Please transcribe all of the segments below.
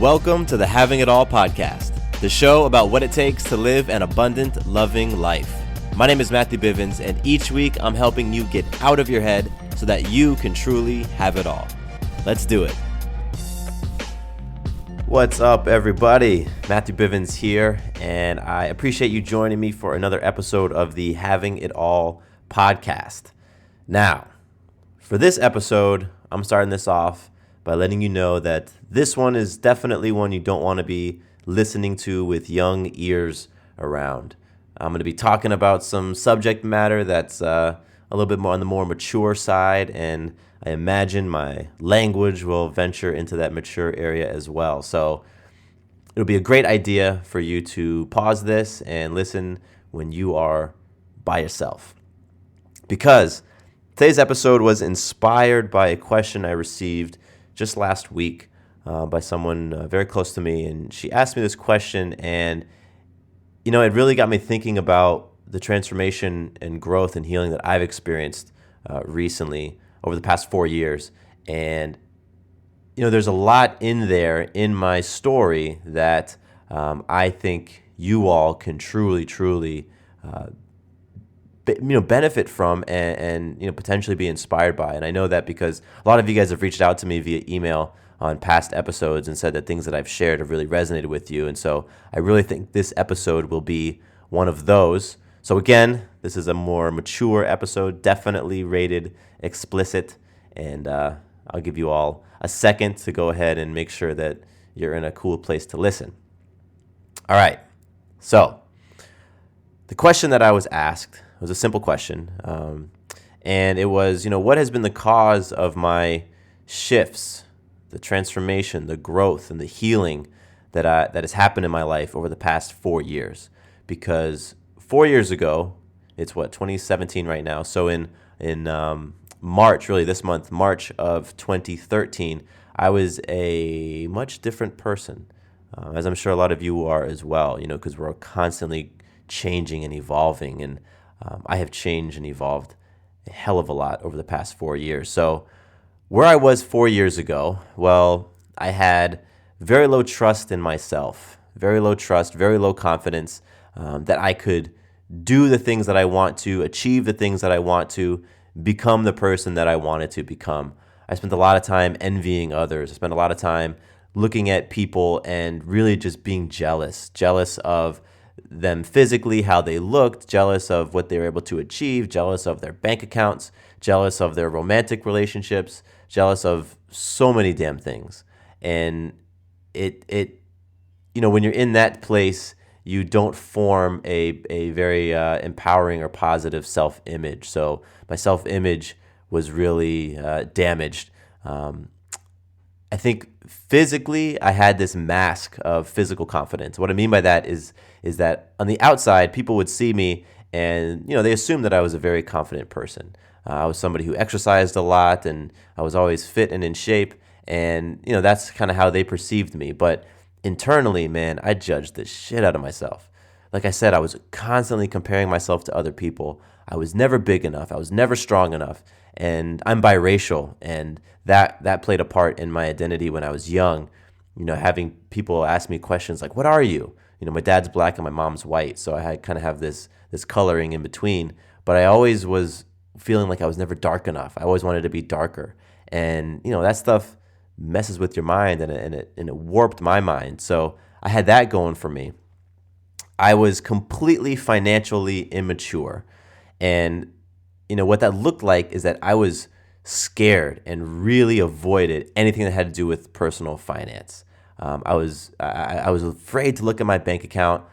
Welcome to the Having It All podcast, the show about what it takes to live an abundant, loving life. My name is Matthew Bivens, and each week I'm helping you get out of your head so that you can truly have it all. Let's do it. What's up, everybody? Matthew Bivens here, and I appreciate you joining me for another episode of the Having It All podcast. Now, for this episode, I'm starting this off by letting you know that this one is definitely one you don't want to be listening to with young ears around. I'm going to be talking about some subject matter that's a little bit more on the more mature side, and I imagine my language will venture into that mature area as well. So it'll be a great idea for you to pause this and listen when you are by yourself. Because today's episode was inspired by a question I received just last week by someone very close to me. And she asked me this question, and it really got me thinking about the transformation and growth and healing that I've experienced recently over the past 4 years. And, there's a lot in there in my story that I think you all can truly benefit from and potentially be inspired by. And I know that because a lot of you guys have reached out to me via email on past episodes and said that things that I've shared have really resonated with you. And so I really think this episode will be one of those. So again, this is a more mature episode, definitely rated explicit. And I'll give you all a second to go ahead and make sure that you're in a cool place to listen. All right. So the question that I was asked was a simple question. And it was, what has been the cause of my shifts, the transformation, the growth, and the healing that has happened in my life over the past 4 years? Because 4 years ago, it's 2017 right now. So in March, really this month, March of 2013, I was a much different person, as I'm sure a lot of you are as well, because we're constantly changing and evolving. And I have changed and evolved a hell of a lot over the past 4 years. So where I was 4 years ago, well, I had very low trust in myself, very low trust, very low confidence that I could do the things that I want to, achieve the things that I want to, become the person that I wanted to become. I spent a lot of time envying others. I spent a lot of time looking at people and really just being jealous of them physically, how they looked, jealous of what they were able to achieve, jealous of their bank accounts, jealous of their romantic relationships, jealous of so many damn things. And it when you're in that place, you don't form a very empowering or positive self-image. So my self-image was really damaged. I think physically, I had this mask of physical confidence. What I mean by that is that on the outside, people would see me and, they assumed that I was a very confident person. I was somebody who exercised a lot, and I was always fit and in shape. And, that's kind of how they perceived me. But internally, man, I judged the shit out of myself. Like I said, I was constantly comparing myself to other people. I was never big enough. I was never strong enough. And I'm biracial, and that played a part in my identity when I was young. Having people ask me questions like, "What are you?" My dad's black and my mom's white, so I kind of have this coloring in between. But I always was feeling like I was never dark enough. I always wanted to be darker, and that stuff messes with your mind, and it warped my mind. So I had that going for me. I was completely financially immature, and what that looked like is that I was scared and really avoided anything that had to do with personal finance. I was afraid to look at my bank account.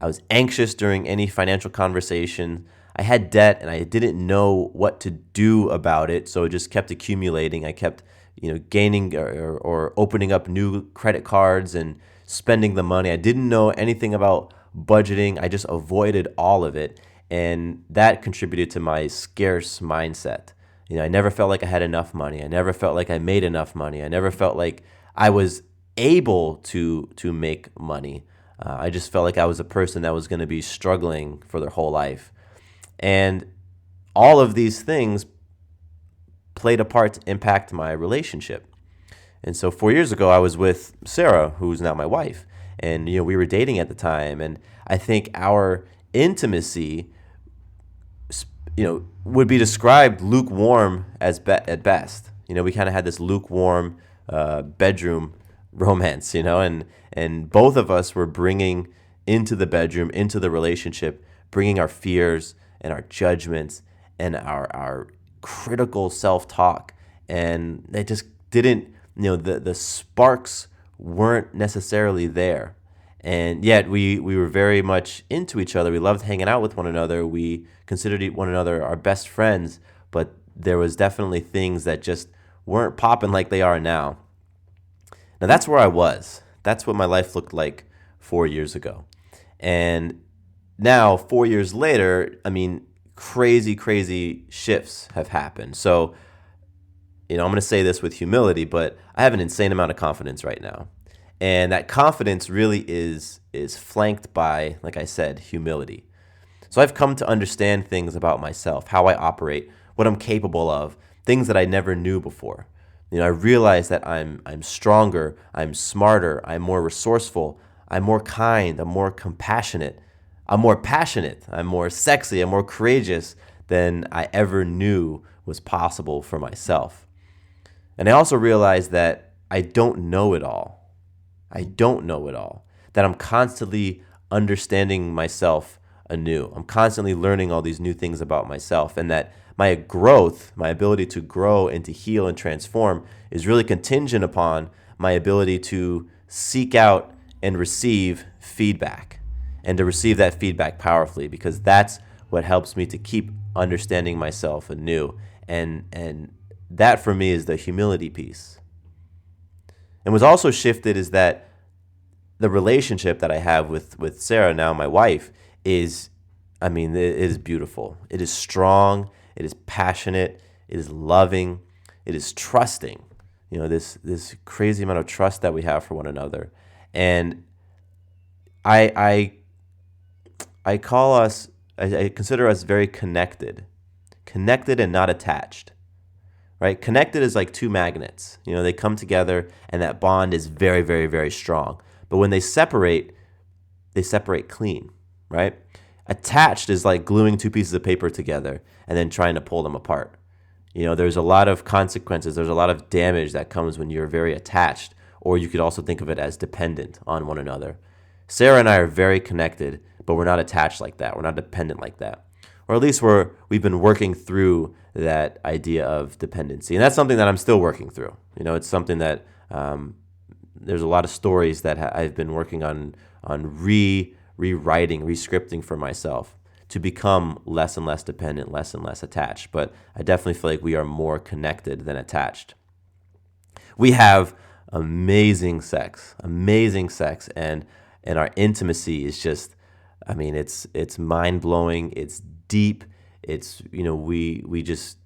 I was anxious during any financial conversation. I had debt, and I didn't know what to do about it, so it just kept accumulating. I kept gaining or opening up new credit cards and spending the money. I didn't know anything about budgeting. I just avoided all of it. And that contributed to my scarce mindset. I never felt like I had enough money. I never felt like I made enough money. I never felt like I was able to make money. I just felt like I was a person that was going to be struggling for their whole life. And all of these things played a part to impact my relationship. And so 4 years ago, I was with Sarah, who's now my wife. And, we were dating at the time. And I think our intimacy, would be described lukewarm at best. We kind of had this lukewarm bedroom romance, and both of us were bringing into the bedroom, into the relationship, bringing our fears and our judgments and our critical self-talk. And they just didn't, the sparks weren't necessarily there. And yet we were very much into each other. We loved hanging out with one another. We considered one another our best friends, but there was definitely things that just weren't popping like they are now. Now that's where I was. That's what my life looked like 4 years ago. And now 4 years later, crazy shifts have happened. So, I'm going to say this with humility, but I have an insane amount of confidence right now. And that confidence really is flanked by, like I said, humility. So I've come to understand things about myself, how I operate, what I'm capable of, things that I never knew before. I realize that I'm stronger, I'm smarter, I'm more resourceful, I'm more kind, I'm more compassionate, I'm more passionate, I'm more sexy, I'm more courageous than I ever knew was possible for myself. And I also realize that I don't know it all. That I'm constantly understanding myself anew. I'm constantly learning all these new things about myself, and that my growth, my ability to grow and to heal and transform is really contingent upon my ability to seek out and receive feedback, and to receive that feedback powerfully, because that's what helps me to keep understanding myself anew. And that for me is the humility piece. And what's also shifted is that the relationship that I have with Sarah, now my wife, it is beautiful. It is strong. It is passionate. It is loving. It is trusting. This crazy amount of trust that we have for one another. And I consider us very connected and not attached. Right? Connected is like two magnets. They come together and that bond is very, very, very strong. But when they separate clean, right? Attached is like gluing two pieces of paper together and then trying to pull them apart. There's a lot of consequences. There's a lot of damage that comes when you're very attached, or you could also think of it as dependent on one another. Sarah and I are very connected, but we're not attached like that. We're not dependent like that. Or at least we've been working through that idea of dependency. And that's something that I'm still working through. It's something that there's a lot of stories that I've been working on rewriting, rescripting for myself to become less and less dependent, less and less attached. But I definitely feel like we are more connected than attached. We have amazing sex, and our intimacy is just, it's mind-blowing, it's deep. It's, we just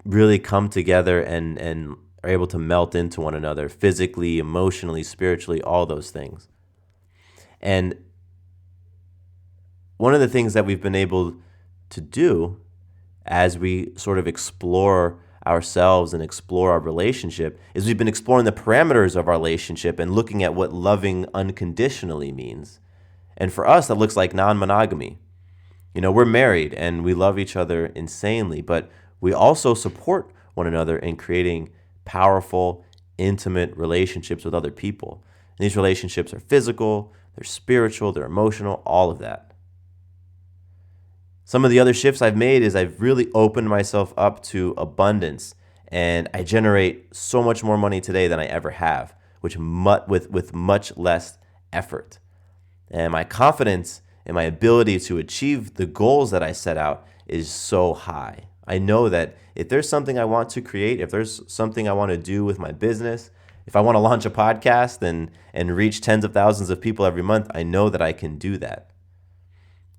really come together and are able to melt into one another physically, emotionally, spiritually, all those things. And one of the things that we've been able to do as we sort of explore ourselves and explore our relationship is we've been exploring the parameters of our relationship and looking at what loving unconditionally means. And for us, that looks like non-monogamy. We're married and we love each other insanely, but we also support one another in creating powerful, intimate relationships with other people. And these relationships are physical, they're spiritual, they're emotional, all of that. Some of the other shifts I've made is I've really opened myself up to abundance, and I generate so much more money today than I ever have, with much less effort. And my confidence and my ability to achieve the goals that I set out is so high. I know that if there's something I want to create, if there's something I want to do with my business, if I want to launch a podcast and reach tens of thousands of people every month, I know that I can do that.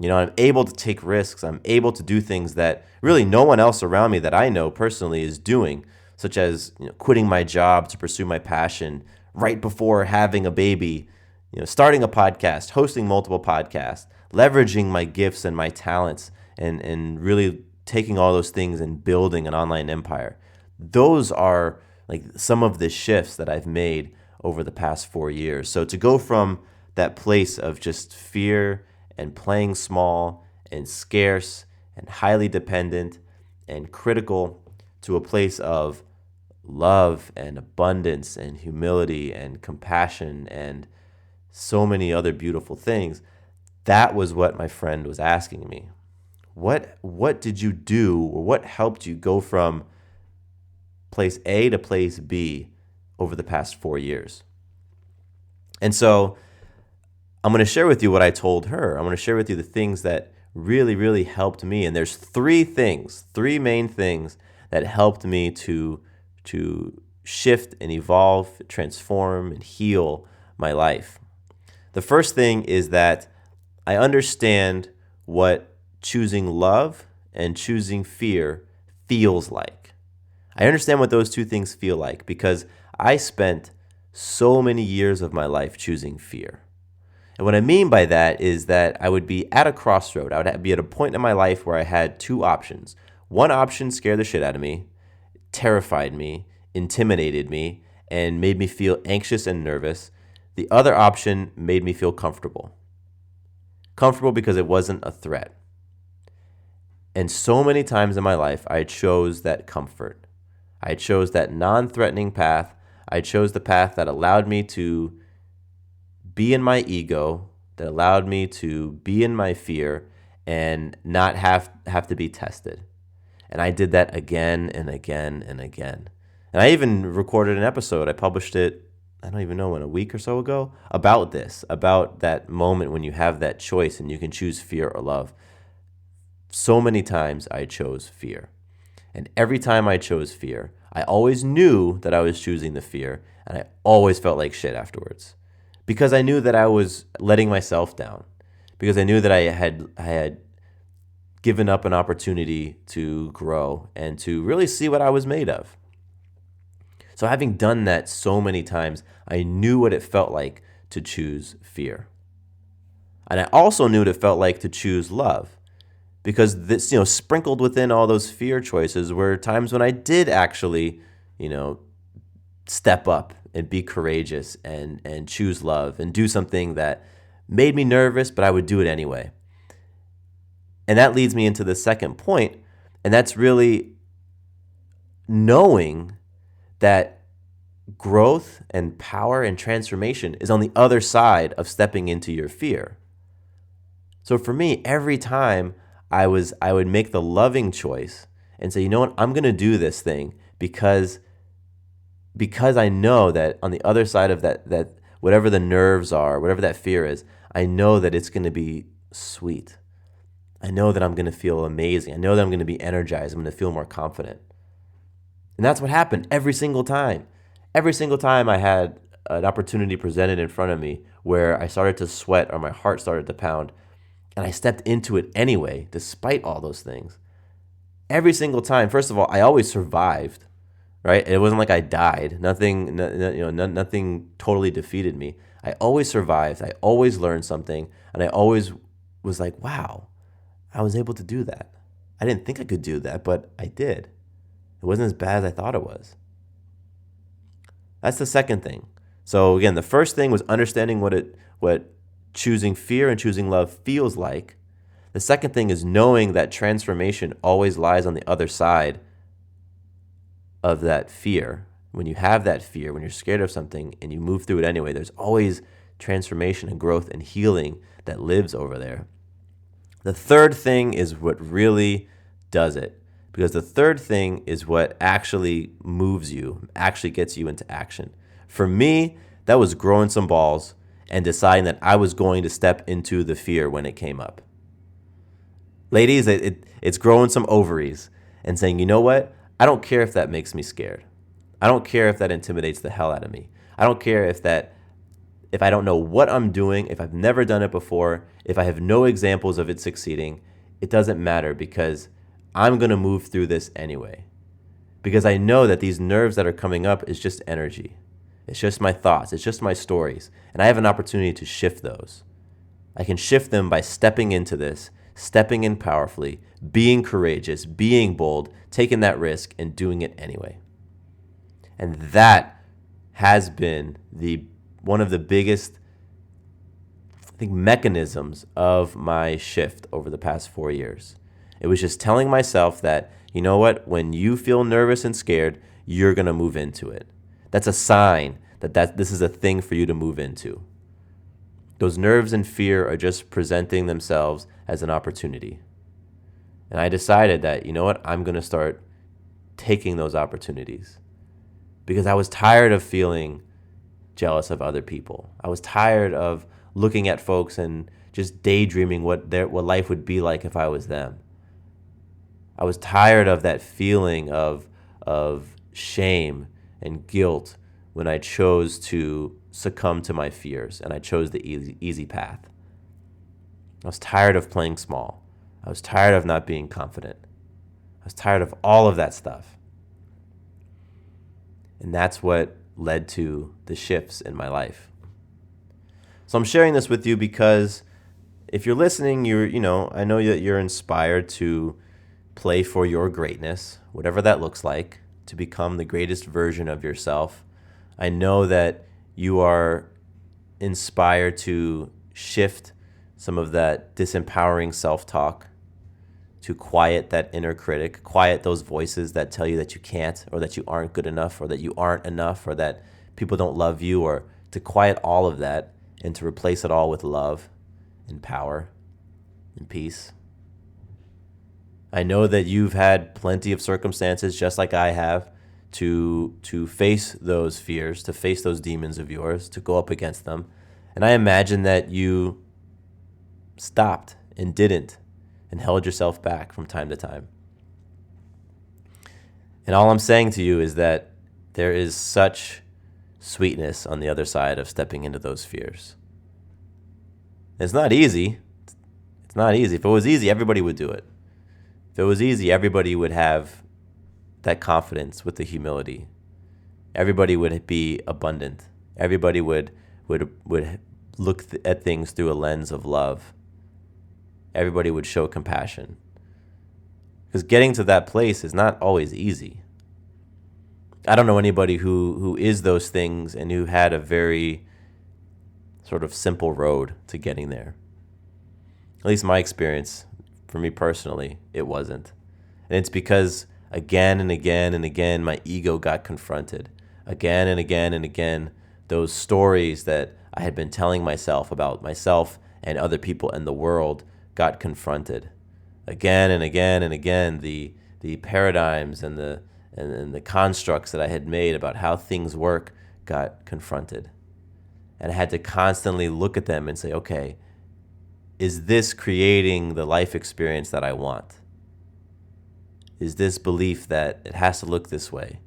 I'm able to take risks. I'm able to do things that really no one else around me that I know personally is doing, such as quitting my job to pursue my passion right before having a baby, starting a podcast, hosting multiple podcasts, leveraging my gifts and my talents, and really taking all those things and building an online empire. Those are like some of the shifts that I've made over the past 4 years. So to go from that place of just fear and playing small and scarce and highly dependent and critical to a place of love and abundance and humility and compassion and so many other beautiful things, that was what my friend was asking me. What did you do, or what helped you go from place A to place B over the past 4 years? And so I'm going to share with you what I told her. I'm going to share with you the things that really, really helped me. And there's three main things that helped me to shift and evolve, transform, and heal my life. The first thing is that I understand what choosing love and choosing fear feels like. I understand what those two things feel like because I spent so many years of my life choosing fear. And what I mean by that is that I would be at a crossroad. I would be at a point in my life where I had two options. One option scared the shit out of me, terrified me, intimidated me, and made me feel anxious and nervous. The other option made me feel comfortable. Comfortable because it wasn't a threat. And so many times in my life, I chose that comfort. I chose that non-threatening path. I chose the path that allowed me to be in my ego, that allowed me to be in my fear and not have to be tested. And I did that again and again and again. And I even recorded an episode. I published it, I don't even know when, a week or so ago, about this, about that moment when you have that choice and you can choose fear or love. So many times I chose fear. And every time I chose fear, I always knew that I was choosing the fear, and I always felt like shit afterwards. Because I knew that I was letting myself down. Because I knew that I had given up an opportunity to grow and to really see what I was made of. So having done that so many times, I knew what it felt like to choose fear. And I also knew what it felt like to choose love. Because this, sprinkled within all those fear choices were times when I did actually, step up and be courageous and choose love and do something that made me nervous, but I would do it anyway. And that leads me into the second point, and that's really knowing that growth and power and transformation is on the other side of stepping into your fear. So for me, every time I would make the loving choice and say, you know what, I'm going to do this thing because I know that on the other side of that whatever the nerves are, whatever that fear is, I know that it's going to be sweet. I know that I'm going to feel amazing. I know that I'm going to be energized. I'm going to feel more confident. And that's what happened every single time. Every single time I had an opportunity presented in front of me where I started to sweat or my heart started to pound, and I stepped into it anyway, despite all those things. Every single time, first of all, I always survived, right? It wasn't like I died. Nothing totally defeated me. I always survived. I always learned something, and I always was like, wow, I was able to do that. I didn't think I could do that, but I did. It wasn't as bad as I thought it was. That's the second thing. So again, the first thing was understanding what choosing fear and choosing love feels like. The second thing is knowing that transformation always lies on the other side of that fear. When you have that fear, when you're scared of something and you move through it anyway, there's always transformation and growth and healing that lives over there. The third thing is what really does it, because the third thing is what actually moves you, actually gets you into action. For me, that was growing some balls and deciding that I was going to step into the fear when it came up. Ladies, it's growing some ovaries and saying, you know what? I don't care if that makes me scared. I don't care if that intimidates the hell out of me. I don't care if I don't know what I'm doing, if I've never done it before, if I have no examples of it succeeding. It doesn't matter because I'm going to move through this anyway. Because I know that these nerves that are coming up is just energy. It's just my thoughts. It's just my stories. And I have an opportunity to shift those. I can shift them by stepping into this, stepping in powerfully, being courageous, being bold, taking that risk, and doing it anyway. And that has been one of the biggest, I think, mechanisms of my shift over the past 4 years. It was just telling myself that, you know what, when you feel nervous and scared, you're going to move into it. That's a sign that this is a thing for you to move into. Those nerves and fear are just presenting themselves as an opportunity. And I decided that, you know what, I'm going to start taking those opportunities. Because I was tired of feeling jealous of other people. I was tired of looking at folks and just daydreaming what life would be like if I was them. I was tired of that feeling of shame and guilt when I chose to succumb to my fears and I chose the easy path. I was tired of playing small. I was tired of not being confident. I was tired of all of that stuff. And that's what led to the shifts in my life. So I'm sharing this with you because if you're listening, I know that you're inspired to play for your greatness, whatever that looks like, to become the greatest version of yourself. I know that you are inspired to shift some of that disempowering self-talk, to quiet that inner critic, quiet those voices that tell you that you can't, or that you aren't good enough, or that you aren't enough, or that people don't love you, or to quiet all of that and to replace it all with love and power and peace. I know that you've had plenty of circumstances, just like I have, to face those fears, to face those demons of yours, to go up against them. And I imagine that you stopped and didn't and held yourself back from time to time. And all I'm saying to you is that there is such sweetness on the other side of stepping into those fears. It's not easy. It's not easy. If it was easy, everybody would do it. If it was easy, everybody would have that confidence with the humility. Everybody would be abundant. Everybody would look at things through a lens of love. Everybody would show compassion. Because getting to that place is not always easy. I don't know anybody who is those things and who had a very sort of simple road to getting there. At least my experience, for me personally, it wasn't. And it's because again and again and again, my ego got confronted. Again and again and again, those stories that I had been telling myself about myself and other people in the world got confronted. Again and again and again, the paradigms and the constructs that I had made about how things work got confronted. And I had to constantly look at them and say, okay, is this creating the life experience that I want? Is this belief that it has to look this way?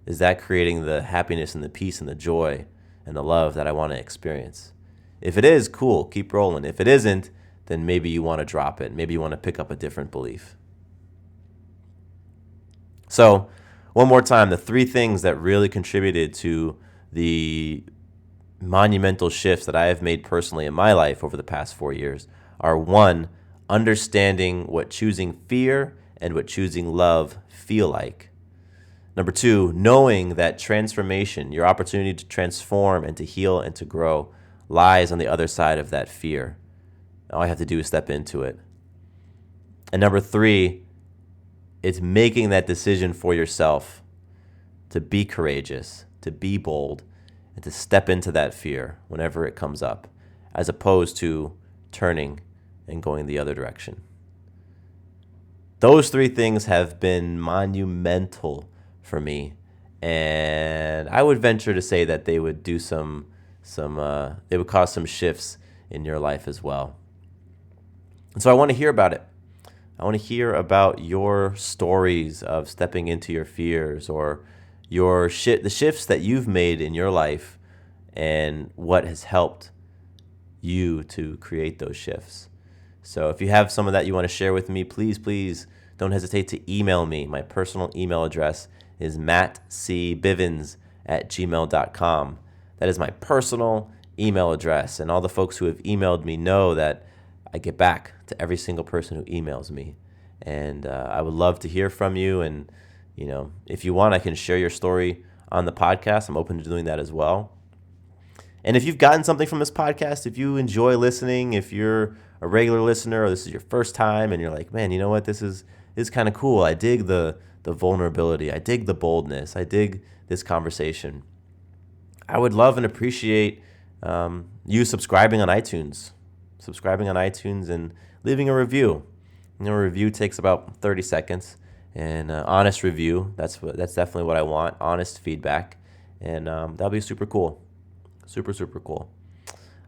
Is that creating the happiness and the peace and the joy and the love that I want to experience? If it is, cool, keep rolling. If it isn't, then maybe you want to drop it. Maybe you want to pick up a different belief. So, one more time, the 3 things that really contributed to the monumental shifts that I have made personally in my life over the past 4 years are 1, understanding what choosing fear and what choosing love feel like. Number 2, knowing that transformation, your opportunity to transform and to heal and to grow, lies on the other side of that fear. All I have to do is step into it. And number 3, it's making that decision for yourself to be courageous, to be bold, and to step into that fear whenever it comes up, as opposed to turning and going the other direction. Those 3 things have been monumental for me, and I would venture to say that they would do they would cause some shifts in your life as well. And so I want to hear about it. I want to hear about your stories of stepping into your fears, or the shifts that you've made in your life and what has helped you to create those shifts. So if you have some of that you want to share with me, please don't hesitate to email me. My personal email address is mattcbivens@gmail.com. That is my personal email address. And all the folks who have emailed me know that I get back to every single person who emails me. And I would love to hear from you. And, if you want, I can share your story on the podcast, I'm open to doing that as well. And if you've gotten something from this podcast, if you enjoy listening, if you're a regular listener or this is your first time and you're like, man, you know what, this is kind of cool. I dig the vulnerability. I dig the boldness. I dig this conversation. I would love and appreciate you subscribing on iTunes. Subscribing on iTunes and leaving a review. A review takes about 30 seconds. And honest review, that's definitely what I want. Honest feedback. And that'll be super cool. Super, super cool.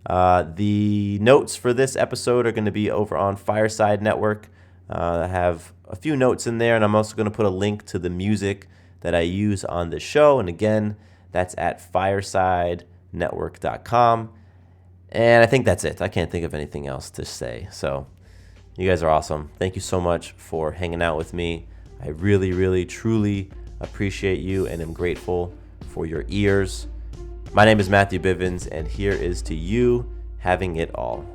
The notes for this episode are going to be over on Fireside Network. I have a few notes in there, and I'm also going to put a link to the music that I use on the show. And again, that's at firesidenetwork.com. And I think that's it. I can't think of anything else to say. So you guys are awesome. Thank you so much for hanging out with me. I really, really, truly appreciate you and am grateful for your ears. My name is Matthew Bivens, and here is to you having it all.